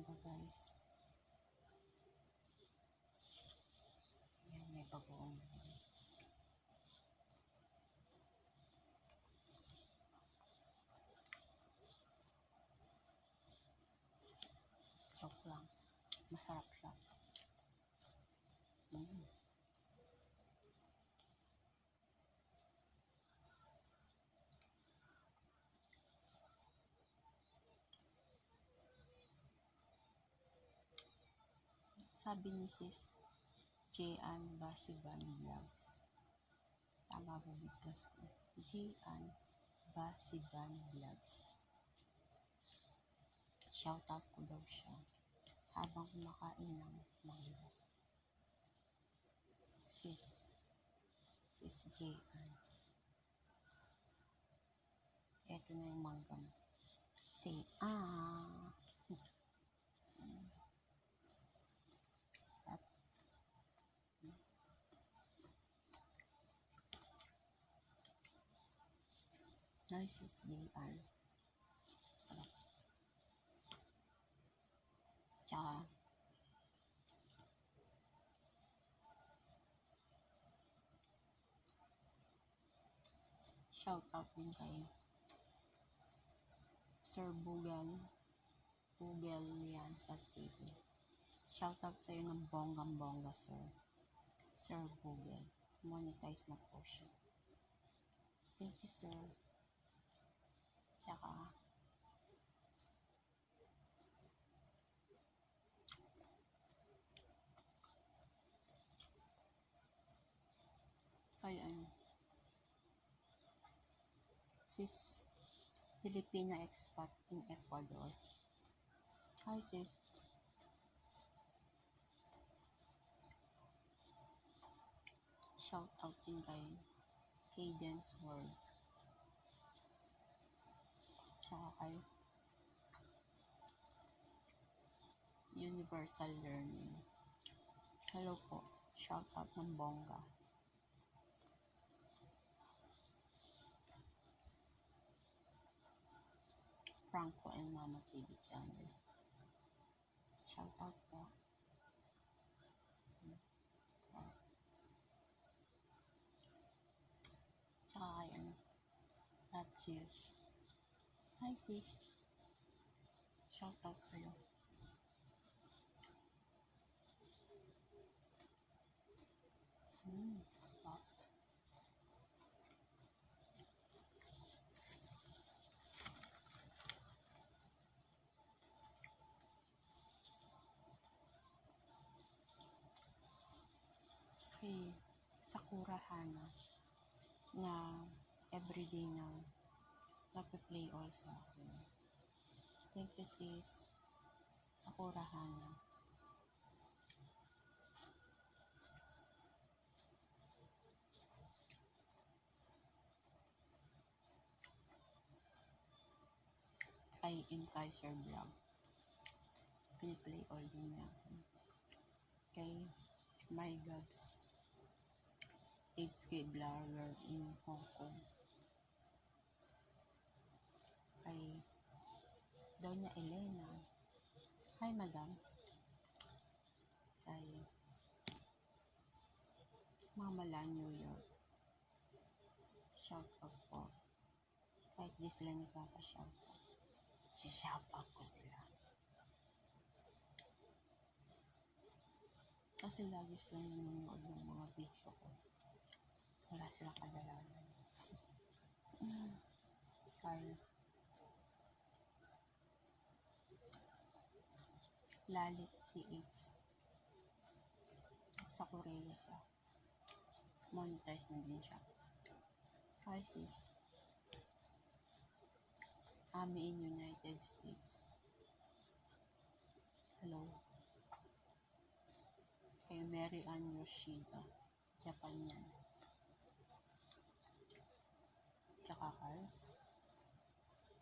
umaga guys. Ayan, may bagoong. Joke lang. Masarap siya. Sabi ni Sis Jean Basiban Vlogs. Tama ba bigkas ko? Jean Basiban Vlogs. Shoutout ko daw siya habang kumakain ng mangga. Sis Jean. Eto na yung mangga mo. Say, Nice is JR. Tsaka, shout out din kay Sir Bugel yan sa TV. Shout out sa'yo ng bonggang-bongga, Sir Bugel. Monetize na po siya. Thank you, sir. Tsaka, ayan. Sis Filipina expat in Ecuador. Hi, Kate. Shout out din kay Cadence World. Tsaka kay Universal Learning. Hello po. Shout out ng bongga. Franco and Mama TV channel. Shout out po. Tsaka kay Patches. Hi sis. Shout out sa'yo. Wow. Kay Sakura Hana na everyday na nagpe-play all sa akin. Thank you sis Sakura Hana. Kay Kaiser Vlog. Piniplay all din niya ako. Kay My Gabs 8K blogger in Hong Kong. Kay Doña Elena. Hi madam. Kay Mama La New York. Shout out po. Kahit di sila nagpapa-shout out. Si-shout out ko sila. Kasi lagi sila nanonood ng mga video ko. Wala silang kadalanan. Kaya Lalit CH sa Korea siya. Monetize na din siya. Hi sis. Ami in United States. Hello. Kay Mary Ann Yoshida. Japan yan. Tsaka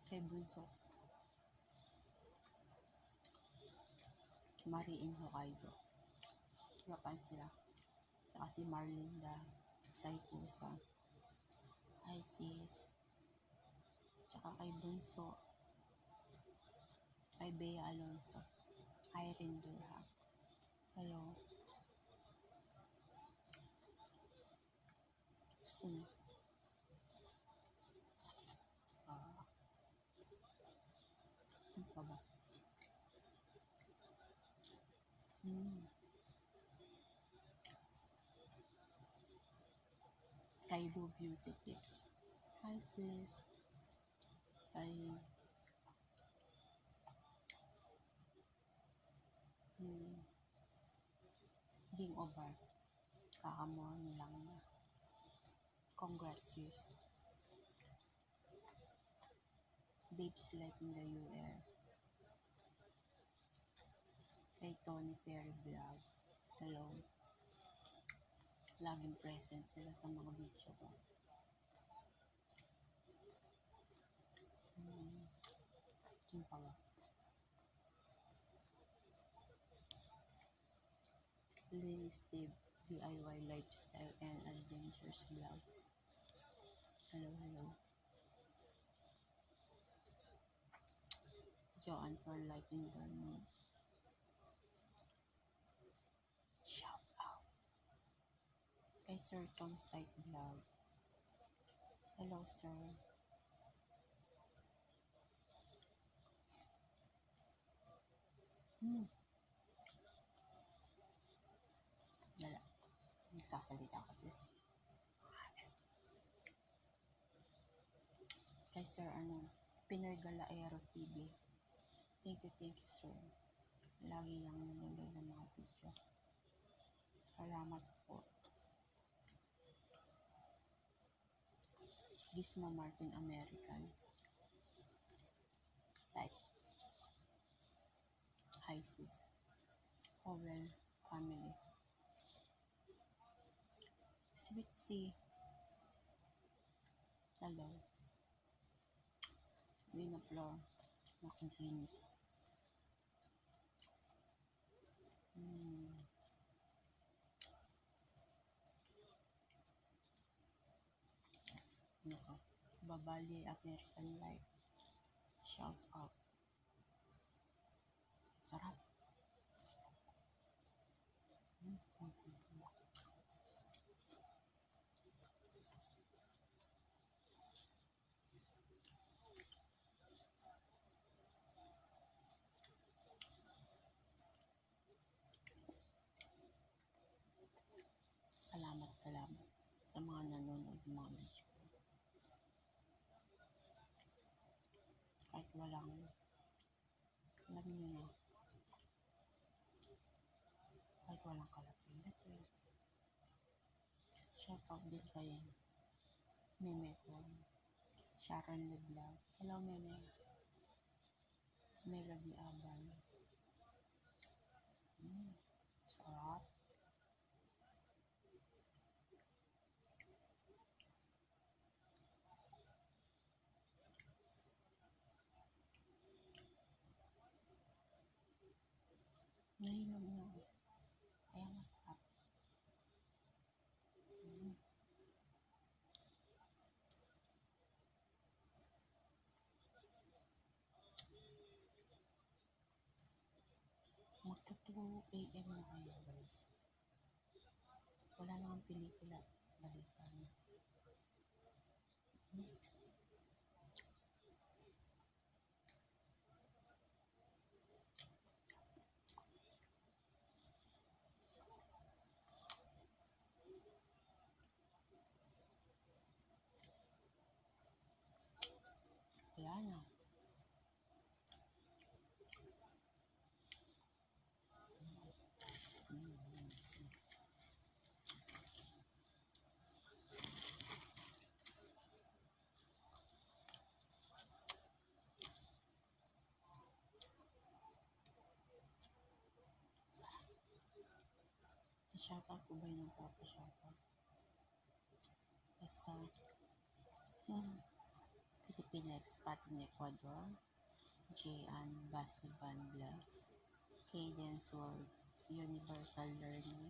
kay Bunso. Mariin Hokkaido. Japan sila. Tsaka si Marlinda Saikusa. Hi sis. Tsaka kay Bunso. Kay Bea Alonso. Irene Durham. Hello. Gusto niyo? Ano pa ba? Kaibo Beauty Tips. Hi sis. Kay Ging over. Kakamuha nilang na. Congrats sis. Babes Life in the US. Kay Tony Perry Vlog. Hello. Laging present sila sa mga video ko. Yung pa ba? Lily Steve, DIY Lifestyle and Adventures Vlog. Hello, hello. Joanne for Life in Vermont. Shout out. Kay Sir Tom Site Vlog. Hello, sir. Wala. Nagsasalita kasi. Kay Sir Pinoy Galaero TV. Thank you, sir. Lagi lang nanonood ng mga video. Salamat po. Gizmo Martin American. Type. Hi sis. Howell family. Sweet Sea. Hello. Wina Floor. Makikinis. Babali American Life. Shout out. Sarap. Salamat sa mga nanonood ng mga video. Kahit walang, alam niyo na, kahit walang kalapit. Shout out din kay Meme ko, Sharon Leblanc. Hello Meme. Melody Aban. Sarap. Nahinom na. Kaya masarap. Magto 2 AM na kayo guys. Wala namang pelikula. Balikan. Wala na. Shoutout ko ba yung nagpapa-shoutout? Basta, Philippine Expat in Ecuador, J.Ann Basiban Vlogs, Cadence World, Universal Learning,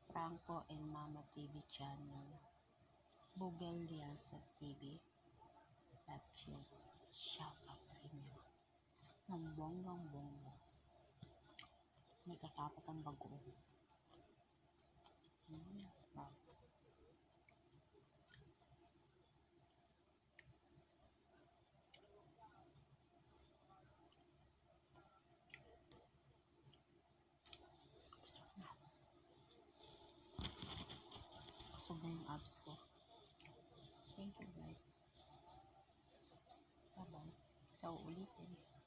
Franco and Mama TV channel, Bugel Liansa TV, Lab Chills. Shoutout sa inyo. Ng bonggang-bongga. May kasama pang bago. Wow. Kusog na yung abs ko. Thank you guys. Bye-bye. Sa uulitin.